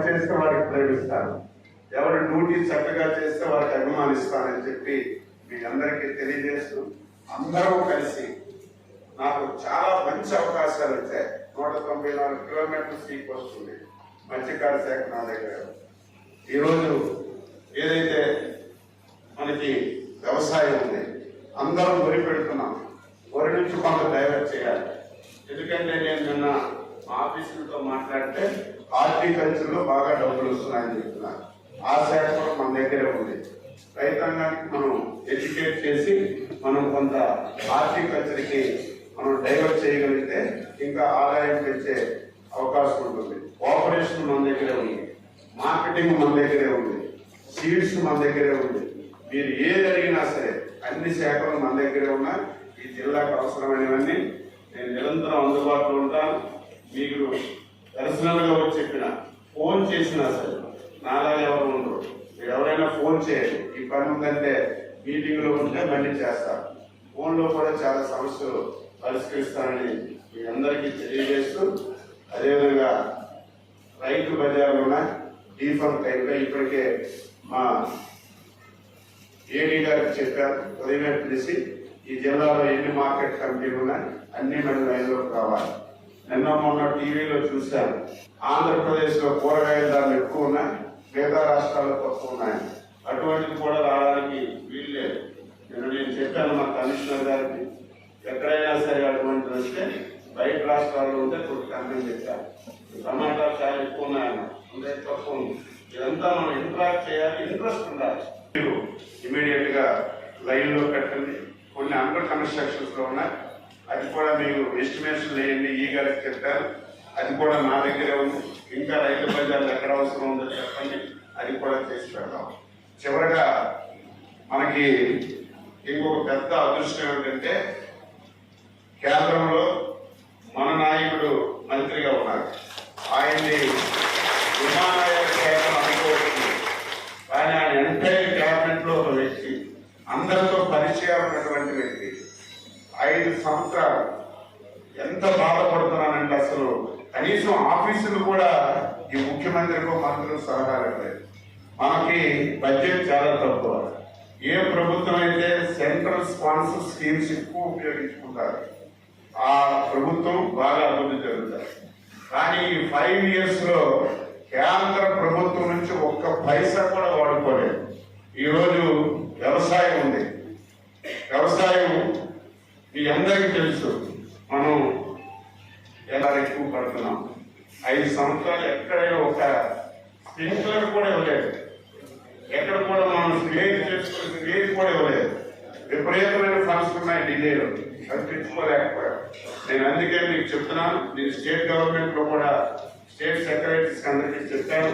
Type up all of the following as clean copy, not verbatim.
చేస్తే వారికి ప్రేమిస్తాను, ఎవరు డ్యూటీ చక్కగా చేస్తే వారికి అభిమానిస్తానని చెప్పి మీ అందరికీ తెలియజేస్తూ అందరూ కలిసి నాకు చాలా మంచి అవకాశాలు వచ్చాయి. 194 కిలోమీటర్ల సీట్ వస్తుంది మత్స్యకార శాఖ నా దగ్గర. ఈరోజు ఏదైతే మనకి వ్యవసాయం ఉంది, అందరం వరి పెడుతున్నాం, వరి నుంచి కొంత డైవర్ట్ చేయాలి. ఎందుకంటే నేను నిన్న మా ఆఫీసులతో మాట్లాడితే హార్టికల్చర్ లో బాగా డబ్బులు వస్తున్నాయని చెప్తున్నారు. ఆ శాఖ కూడా మన దగ్గరే ఉంది. రైతాంగానికి మనం ఎడ్యుకేట్ చేసి మనం కొంత హార్టికల్చర్కి మనం డైవర్ట్ చేయగలిగితే ఇంకా ఆదాయం పెంచే అవకాశం ఉంటుంది. కోఆపరేషన్ మన దగ్గరే ఉంది, మార్కెటింగ్ మన దగ్గరే ఉంది, సీడ్స్ మన దగ్గరే ఉంది. మీరు ఏది అడిగినా సరే అన్ని శాఖలు మన దగ్గరే ఉన్నాయి. ఈ జిల్లాకు అవసరమైనవన్నీ నేను నిరంతరం అందుబాటులో ఉంటాను. మీకు పర్సనల్గా వచ్చి చెప్పిన ఫోన్ చేసినా సరే నాలా ఎవరు ఉండరు, మీరు ఎవరైనా ఫోన్ చేయండి. ఈ పని ఉందంటే మీటింగ్లో ఉంటే మళ్ళీ చేస్తారు. ఫోన్లో కూడా చాలా సమస్యలు పరిష్కరిస్తానని మీ అందరికీ తెలియజేస్తూ, అదేవిధంగా రైతు బజార్లు ఉన్నాయి. డీఫామ్ టైంలో ఇప్పటికే మా ఏడీ గారికి చెప్పారు, ఉదయం పిలిచి ఈ జిల్లాలో ఎన్ని మార్కెట్ కమిటీలు ఉన్నాయి అన్ని మన లైన్లోకి రావాలి. నిన్న మొన్న టీవీలో చూశాను, ఆంధ్రప్రదేశ్లో కూరగాయల ధరలు ఎక్కువ ఉన్నాయి, మిగతా రాష్ట్రాల్లో తక్కువ ఉన్నాయి. అటువంటిది కూడా రావడానికి వీలు లేదు. నేను చెప్పాను మా కమిషనర్ గారికి, ఎక్కడైనా సరే అటువంటిది వస్తే బయట రాష్ట్రాల్లో ఉంటే కొట్టుకుంటామని చెప్పాను. టమాటాలు చాలా ఎక్కువ ఉన్నాయన్న, ఉండే తక్కువ ఉంది. ఇదంతా మనం ఇంట్రాక్ట్ చేయాలి, ఇంట్రెస్ట్ ఉండాలి. మీరు ఇమీడియట్ గా లైన్ లో పెట్టండి. కొన్ని అండర్ కన్స్ట్రక్షన్స్ లో ఉన్నాయి, అది కూడా మీరు ఎస్టిమేషన్ వేయండి. ఈ గారికి చెప్పారు, అది కూడా నా దగ్గరే ఉంది. ఇంకా రైతు బజార్లు ఎక్కడ అవసరం ఉందో చెప్పండి, అది కూడా చేసి పెడదాం. చివరగా మనకి ఇంకొక పెద్ద అదృష్టం ఏమిటంటే కేంద్రంలో మన నాయకుడు మంత్రిగా ఉన్నారు. ఆయన్ని విమానాయాన శాఖ అనుకోవచ్చు, కానీ ఆయన ఎంటైర్ క్యాబినెట్ లో ఒక వ్యక్తి, అందరితో పరిచయం ఉన్నటువంటి వ్యక్తి. 5 సంవత్సరాలు ఎంత బాధపడుతున్నానంటే అసలు కనీసం ఆఫీసులు కూడా ఈ ముఖ్యమంత్రికో మంత్రులకు సలహాలు లేదు. మనకి బడ్జెట్ చాలా తక్కువ. ఏ ప్రభుత్వం అయితే సెంట్రల్ స్పాన్సర్ స్కీమ్స్ ఎక్కువ ఉపయోగించుకుంటారు ఆ ప్రభుత్వం బాగా అభివృద్ధి జరుగుతారు. కానీ ఈ 5 ఇయర్స్ లో కేంద్ర ప్రభుత్వం నుంచి ఒక్క పైసా కూడా వాడుకోలేదు. ఈరోజు వ్యవసాయం ఉంది. వ్యవసాయం మీ అందరికీ తెలుసు, మనం ఎలా ఎక్కువ పడుతున్నాం. 5 సంవత్సరాలు ఎక్కడైనా ఒక స్ప్రింక్లర్ కూడా ఇవ్వలేదు, ఎక్కడ కూడా మనం స్టేజ్ చేసుకుని స్టేజ్ కూడా ఇవ్వలేదు. విపరీతమైన ఫండ్స్ ఉన్నాయి ఢిల్లీలో, అది తెచ్చుకోలేకపోయాం. నేను అందుకే మీకు చెప్తున్నాను, నేను స్టేట్ గవర్నమెంట్ లో కూడా స్టేట్ సెక్రటరీస్ అందరికీ చెప్పాను,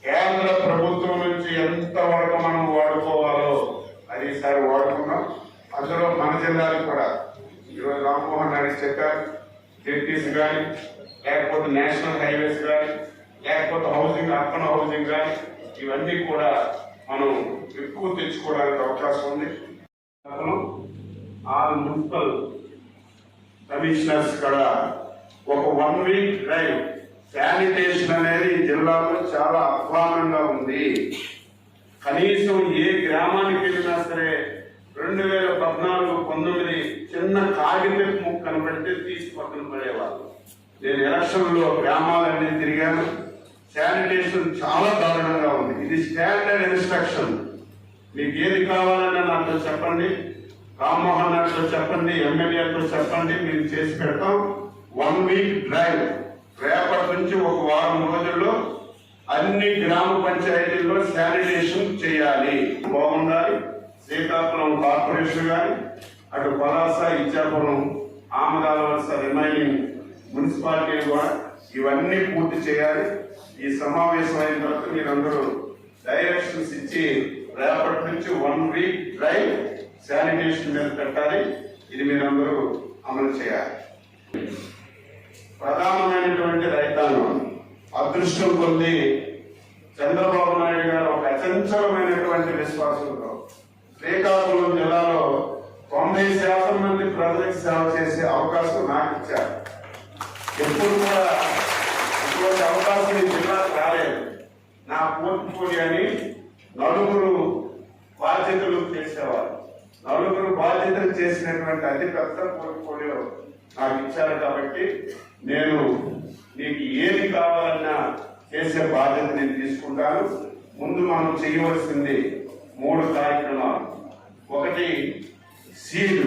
కేంద్ర ప్రభుత్వం నుంచి ఎంత వరకు మనం వాడుకోవాలో అది ఈసారి వాడుకున్నాం. అందులో మన జిల్లాలు కూడా ఈరోజు రామ్మోహన్ నాయుడు చెప్పారు, జెడ్టీస్ కానీ లేకపోతే నేషనల్ హైవేస్ కానీ లేకపోతే హౌసింగ్, అర్బన్ హౌసింగ్ కానీ ఇవన్నీ కూడా మనం ఎక్కువ తెచ్చుకోవడానికి అవకాశం ఉంది. ఆల్ మున్సిపల్ కమిషనర్స్ కూడా ఒక 1 వీక్ డ్రైవ్ శానిటేషన్ అనేది జిల్లాలో చాలా అధ్వానంగా ఉంది. కనీసం ఏ గ్రామానికి వెళ్ళినా సరే 2014-19 చిన్న కాగితం ముక్క కనబడితే తీసి పక్కన పడేవాళ్ళు. నేను ఎలక్షన్ లో గ్రామాలన్నీ తిరిగాను, శానిటేషన్ చాలా దారుణంగా ఉంది. ఇది స్టాండర్డ్ ఇన్స్ట్రక్షన్. మీకు ఏది కావాలన్నా నాతో చెప్పండి, రామ్మోహన్ నాయుడుతో చెప్పండి, ఎమ్మెల్యేతో చెప్పండి, మేము చేసి పెడతాం. 1 వీక్ డ్రైవ్, రేపటి నుంచి ఒక వారం రోజుల్లో అన్ని గ్రామ పంచాయతీల్లో శానిటేషన్ చేయాలి, బాగుండాలి. శ్రీకాకుళం కార్పొరేషన్ కానీ అటు పలాస, ఇచ్చాపురం, ఆమదాల వలస రిమైనింగ్ మున్సిపాలిటీలు కూడా ఇవన్నీ పూర్తి చేయాలి. ఈ సమావేశం అయిన తర్వాత మీరందరూ డైరెక్షన్స్ ఇచ్చి రేపటి నుంచి 1 వీక్ డ్రైవ్ శానిటేషన్ మీద పెట్టాలి. ఇది మీరందరూ అమలు చేయాలి. ప్రధానమైనటువంటి రైతాంగం అదృష్టం పొంది చంద్రబాబు నాయుడు గారు ఒక అచంచలమైనటువంటి విశ్వాసంతో శ్రీకాకుళం జిల్లాలో 90% మంది ప్రజలకు సేవ చేసే అవకాశం నాకు ఇచ్చారు. ఎప్పుడు కూడా ఇటువంటి అవకాశం ఈ జిల్లాకు రాలేదు. నా పోర్ట్ఫోలియోని నలుగురు బాధ్యతలు చేసేవారు. నలుగురు బాధ్యతలు చేసినటువంటి అతి పెద్ద పోర్ట్ఫోలియో నాకు ఇచ్చారు. కాబట్టి నేను నీకు ఏది కావాలన్నా చేసే బాధ్యత నేను తీసుకుంటాను. ముందు మనం చేయవలసింది 3 కార్యక్రమాలు. ఒకటి సీడ్.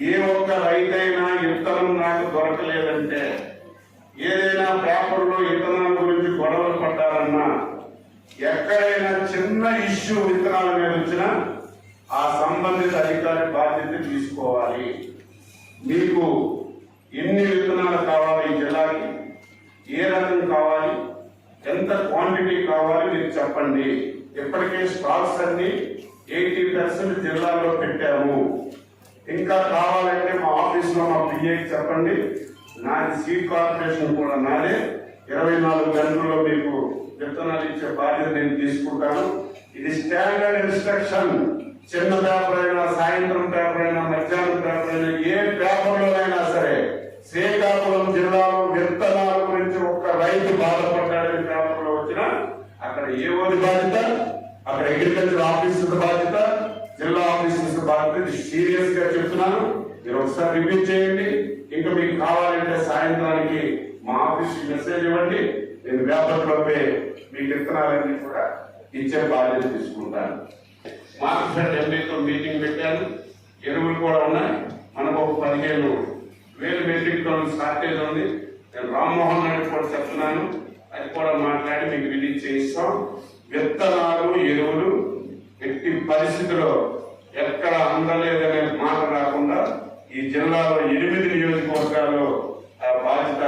ఏ ఒక్క రైతైనా విత్తనం నాకు దొరకలేదంటే, ఏదైనా పేపర్లో విత్తనాల గురించి గొడవలు పడ్డారన్నా, ఎక్కడైనా చిన్న ఇష్యూ విత్తనాల మీద వచ్చినా ఆ సంబంధిత అధికారి బాధ్యత తీసుకోవాలి. మీకు ఎన్ని విత్తనాలు కావాలి, ఈ జిల్లాకి ఏ రకం కావాలి, ఎంత క్వాంటిటీ కావాలి మీరు చెప్పండి. ఇప్పటికే స్టాక్స్ అన్ని 80% జిల్లాలో పెట్టాము. ఇంకా కావాలంటే మా ఆఫీస్లో మా పిఏకి చెప్పండి. నాది సీడ్ కార్పొరేషన్ కూడా నాదే. 24 గంటల్లో మీకు విత్తనాలు ఇచ్చే బాధ్యత నేను తీసుకుంటాను. ఇది స్టాండర్డ్ ఇన్స్ట్రక్షన్. చిన్న పేపర్ అయినా, సాయంత్రం పేపర్ అయినా, మధ్యాహ్నం పేపర్ అయినా, ఏ పేపర్లోనైనా సరే శ్రీకాకుళం జిల్లాలో విత్తనాల గురించి ఒక్క రైతు బాధపడ్డాడని పేపర్లో వచ్చినా అక్కడ ఏఓది బాధ్యత, అక్కడ అగ్రికల్చర్ ఆఫీసర్ బాధ్యత, జిల్లా ఆఫీసర్ బాధ్యత. ఇది సీరియస్ గా చెప్తున్నాను. మీరు ఒకసారి రివ్యూ చేయండి. ఇంకా మీకు కావాలంటే సాయంత్రానికి మా ఆఫీస్ మెసేజ్ ఇవ్వండి. నేను రేపటిలోపే మీకు విత్తనాలన్నీ కూడా ఇచ్చే బాధ్యత తీసుకుంటాను. మార్కెట్ ఎంపీతో మీటింగ్ పెట్టాను. ఎరువులు కూడా ఉన్నాయి. మనకు ఒక 15,000 మెట్రిక్ టన్ షార్టేజ్ ఉంది. నేను రామ్మోహన్ నాయుడు కూడా చెప్తున్నాను. అది కూడా మాట్లాడి మీకు రిలీజ్ చేయిస్తాం. విత్తనాలు, ఎరువులు ఎట్టి పరిస్థితిలో ఎక్కడ అందలేదనే మాట రాకుండా ఈ జిల్లాలో 8 నియోజకవర్గాల్లో ఆ బాధ్యత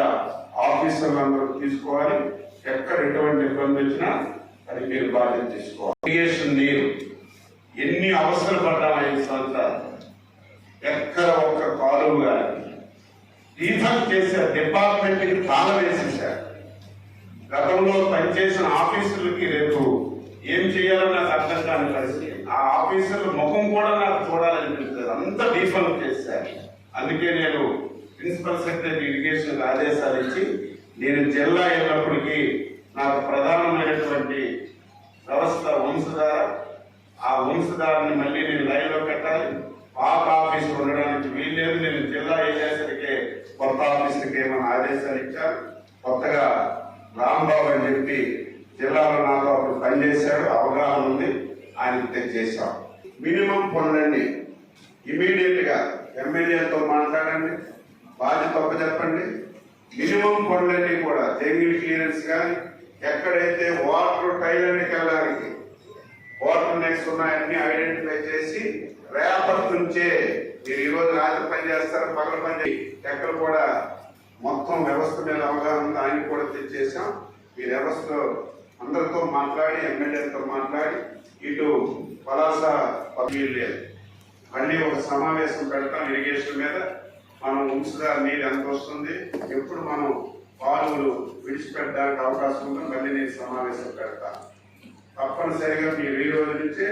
ఆఫీసర్లు అందరూ తీసుకోవాలి. ఎక్కడ ఎటువంటి ఇబ్బంది వచ్చినా అది మీరు బాధ్యత తీసుకోవాలి. ఇరిగేషన్ నీరు ఎన్ని అవసరం పడ్డాము 5 సంవత్సరాలు. ఎక్కడ ఒక్క కాలువ కానీ రీఫండ్ చేసే డిపార్ట్మెంట్కి తాళం వేసేసారు. గతంలో పనిచేసిన ఆఫీసులకి రేపు ఏం చేయాలో నాకు అర్థం కాని పరిస్థితి. ఆ ఆఫీసర్ల ముఖం కూడా నాకు చూడాలనిపిస్తుంది. అంత డీఫండ్ చేశారు. అందుకే నేను ప్రిన్సిపల్ సెక్రటరీ ఇరిగేషన్ ఆదేశాలు ఇచ్చి, నేను జిల్లా అయినప్పటికీ నాకు ప్రధానమైనటువంటి వ్యవస్థ వంశధార, ఆ వంశధారని మళ్ళీ నేను లైన్లో పెట్టాలి. పాత ఆఫీసు ఉండడానికి వీల్లేదు. నేను జిల్లా అయ్యేసరికి కొత్త ఆఫీసులకి ఏమైనా ఆదేశాలు ఇచ్చారు. కొత్తగా రాంబాబు అని చెప్పి జిల్లాలో నాతో అప్పుడు పనిచేశాడు, అవగాహన ఉంది, ఆయనకి తెచ్చేసాం. మినిమం పనులన్నీ ఇమీడియట్ గా ఎమ్మెల్యేతో మాట్లాడండి, బాధ్యత చెప్పండి. మినిమం పనులన్నీ కూడా జంగిల్ క్లియరెన్స్ కానీ, ఎక్కడైతే వాటర్ టైలర్కి వెళ్ళడానికి వాటర్ నెక్స్ ఉన్నాయన్నీ ఐడెంటిఫై చేసి రేపటి నుంచే మీరు ఈరోజు రాత్రి పని చేస్తారు, పగల పని చేసి ఎక్కడ కూడా మొత్తం వ్యవస్థ మీద అవగాహన ఉంది. ఆయన కూడా తెచ్చేసాం. ఈ వ్యవస్థలో అందరితో మాట్లాడి, ఎమ్మెల్యేలతో మాట్లాడి, ఇటు పలాస లేదు మళ్ళీ ఒక సమావేశం పెడతాం ఇరిగేషన్ మీద. మనం ఉంచుదా నీరు ఎంత వస్తుంది, ఎప్పుడు మనం పాలువులు విడిచిపెట్టడానికి అవకాశం ఉందో మళ్ళీ నేను సమావేశం పెడతాను. తప్పనిసరిగా మీరు ఈ రోజు నుంచే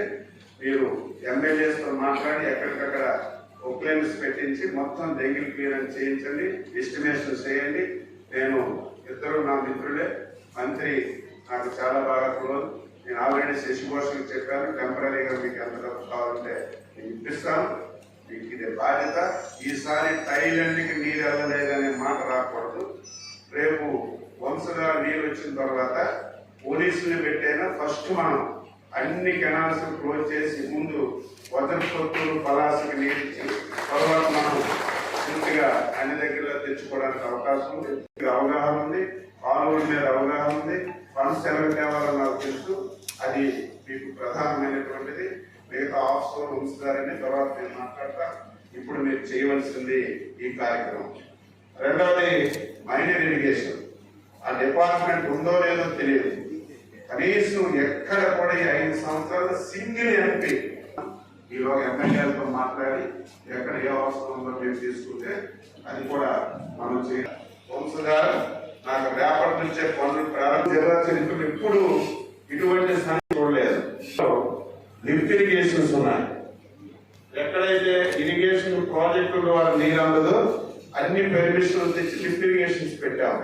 మీరు ఎమ్మెల్యేస్తో మాట్లాడి ఎక్కడికక్కడ ఒక్లైన్స్ పెట్టించి మొత్తం జంగిల్ క్లియరెన్స్ చేయించండి, ఎస్టిమేషన్ చేయండి. నేను ఇద్దరు నా మిత్రులే, మంత్రి నాకు చాలా బాగా క్లోజ్. నేను ఆల్రెడీ శశిభూషణ్ చెప్పాను, టెంపరీగా మీకు ఎంత డబ్బు కావాలంటే నేను ఇప్పిస్తాను. మీకు ఇదే బాధ్యత. ఈసారి టైలెంట్కి నీరు వెళ్ళలేదనే మాట రాకూడదు. రేపు వంశగా నీరు వచ్చిన తర్వాత పోలీసులు పెట్టైనా ఫస్ట్ మనం అన్ని కెనాల్స్ క్లోజ్ చేసి ముందు వదనపొత్తూరు పలాసకి నీరు ఇచ్చి తర్వాత మనం పూర్తిగా అన్ని దగ్గరలో తెచ్చుకోవడానికి అవకాశం ఉంది. అవగాహన ఉంది, కాలువల మీద అవగాహన ఉంది, ఫండ్స్ ఎలా తేవాలో నాకు తెలుసు. అది మీకు ప్రధానమైనటువంటిది. మిగతా ఆఫీసర్ ఉంచుతారని తర్వాత నేను మాట్లాడతా. ఇప్పుడు మీరు చేయవలసింది ఈ కార్యక్రమం. రెండవది మైనర్ ఇరిగేషన్. ఆ డిపార్ట్మెంట్ ఉందో లేదో తెలియదు. కనీసం ఎక్కడ కూడా ఈ 5 సంవత్సరాలు సింగిల్ ఎంపీ ఈలోగా ఎమ్మెల్యేలతో మాట్లాడి ఎక్కడ ఏ అవసరం ఉందో మేము తీసుకుంటే అది కూడా మనం చేయాలి. వంశగా నాకు రేపటి నుంచే పనులు ప్రారంభం. జిల్లా చరిత్రలు ఎప్పుడు ఇటువంటి సమస్య చూడలేదు. లిఫ్ట్ ఇరిగేషన్స్ ఉన్నాయి. ఎక్కడైతే ఇరిగేషన్ ప్రాజెక్టులో నీరు అందదో అన్ని పెర్మిషన్లు తెచ్చి లిఫ్ట్ ఇరిగేషన్స్ పెట్టాము.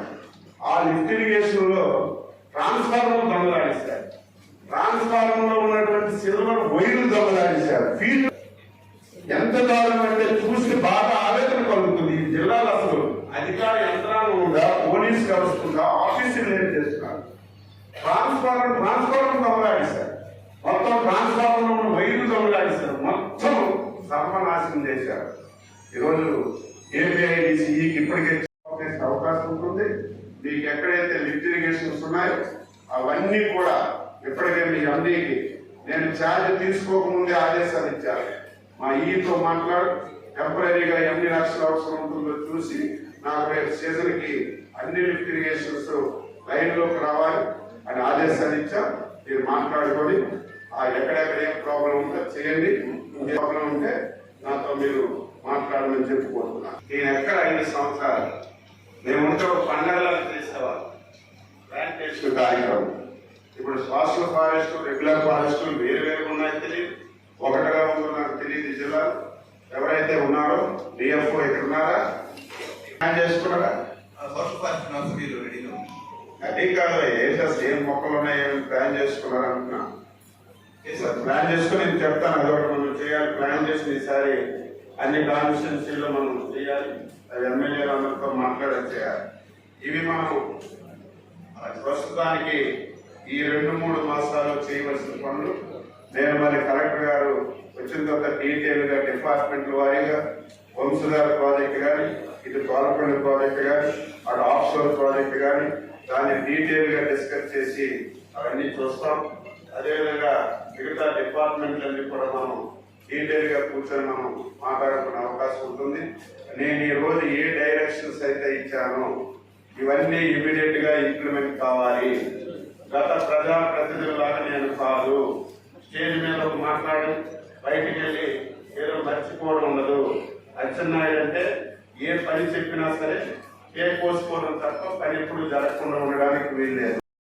ఆ లిఫ్ట్ ఇరిగేషన్ లో ట్రాన్స్ఫార్మర్ దొంగలాడిస్తారు. ట్రాన్స్ఫార్మర్ లో ఉన్నటువంటి సిల్వర్ వైర్లు దొంగలాడేశారు. ఫీల్డ్ ఎంత దారుణం అంటే చూసి బాగా ఆవేదన కలుగుతుంది. ఈ జిల్లాలో అసలు అధికార యంత్రాంగం ఉందా, పోలీస్ వ్యవస్థ ఉందా, ఆఫీసులు ఏం చేస్తున్నారు? ట్రాన్స్ఫార్మర్ దొంగలాడేశారు. మొత్తం ట్రాన్స్ఫార్మర్ లో ఉన్న వైర్లు దొంగలాడేశారు. మొత్తం సర్వనాశనం చేశారు. ఈరోజు ఏపీఐడిసిఈకి ఇప్పటికే అవకాశం ఉంటుంది. మీకు ఎక్కడైతే లిఫ్ట్ ఇరిగేషన్స్ ఉన్నాయో అవన్నీ కూడా ఇప్పటికే మీ ఎండీకి నేను ఛార్జ్ తీసుకోకముందే ఆదేశాలు ఇచ్చాను. మా ఈతో మాట్లాడు టెంపరీగా ఎన్ని లక్షల అవసరం ఉంటుందో చూసి నాకు రేపు సీజన్ కి అన్ని లిఫ్ట్ ఇరిగేషన్స్ లైన్ లోకి రావాలి అని ఆదేశాలు ఇచ్చా. మీరు మాట్లాడుకొని ఎక్కడెక్కడ ఏం ప్రాబ్లం ఉందో చేయండి. ప్రాబ్లం ఉంటే నాతో మీరు మాట్లాడమని చెప్పుకుంటున్నా. నేను ఎక్కడ 5 సంవత్సరాలు మేముంటే ఒక పండగలా చేసేవాళ్ళు ప్లాంటేషన్ కార్యక్రమం. ఇప్పుడు సోషల్ ఫారెస్ట్, రెగ్యులర్ ఫారెస్ట్ వేరు ఉన్నాయో తెలియదు, ఒకటిగా ఉందో నాకు తెలియదు. జిల్లా ఎవరైతే ఉన్నారో డిఎఫ్ఓ ఇక్కడ ఉన్నారా, ప్లాన్ చేసుకున్నారా? అది కాదు, ఏం మొక్కలు ఉన్నాయో ప్లాన్ చేసుకున్నారా అంటున్నా. ప్లాన్ చేసుకుని నేను చెప్తాను. అదొకటి మనం చేయాలి. ప్లాన్ చేసి ఈసారి అన్ని కాన్స్టిట్యున్సీల్లో మనం చేయాలి. అవి ఎమ్మెల్యేలు అందరితో మాట్లాడి చేయాలి. ఇవి మనం ప్రస్తుతానికి ఈ 2-3 మాసాలు చేయవలసిన పనులు. నేను మరి కలెక్టర్ గారు వచ్చిన తర్వాత డీటెయిల్ గా డిపార్ట్మెంట్ వారీగా వంశధార ప్రాజెక్ట్ కానీ, ఇటు తోలపల్లి ప్రాజెక్ట్ కానీ, అటు ఆఫ్షోర్ ప్రాజెక్ట్ కానీ దాన్ని డీటెయిల్ గా డిస్కస్ చేసి అవన్నీ చూస్తాం. అదేవిధంగా మిగతా డిపార్ట్మెంట్లన్నీ కూడా మనం డీటెయిల్ గా కూర్చొని మనం మాట్లాడుకునే అవకాశం ఉంటుంది. నేను ఈ రోజు ఏ డైరెక్షన్స్ అయితే ఇచ్చానో ఇవన్నీ ఇమీడియట్ గా ఇంప్లిమెంట్ కావాలి. గత ప్రజాప్రతినిధులాగా నేను కాదు. స్టేజ్ మీద మాట్లాడి బయటికి వెళ్ళి ఏదో మర్చిపోవడం ఉండదు. అచ్చెన్నాయుడు అంటే ఏ పని చెప్పినా సరే కోసుకోవడం తప్ప పని ఎప్పుడు జరగకుండా ఉండడానికి వీల్లేదు.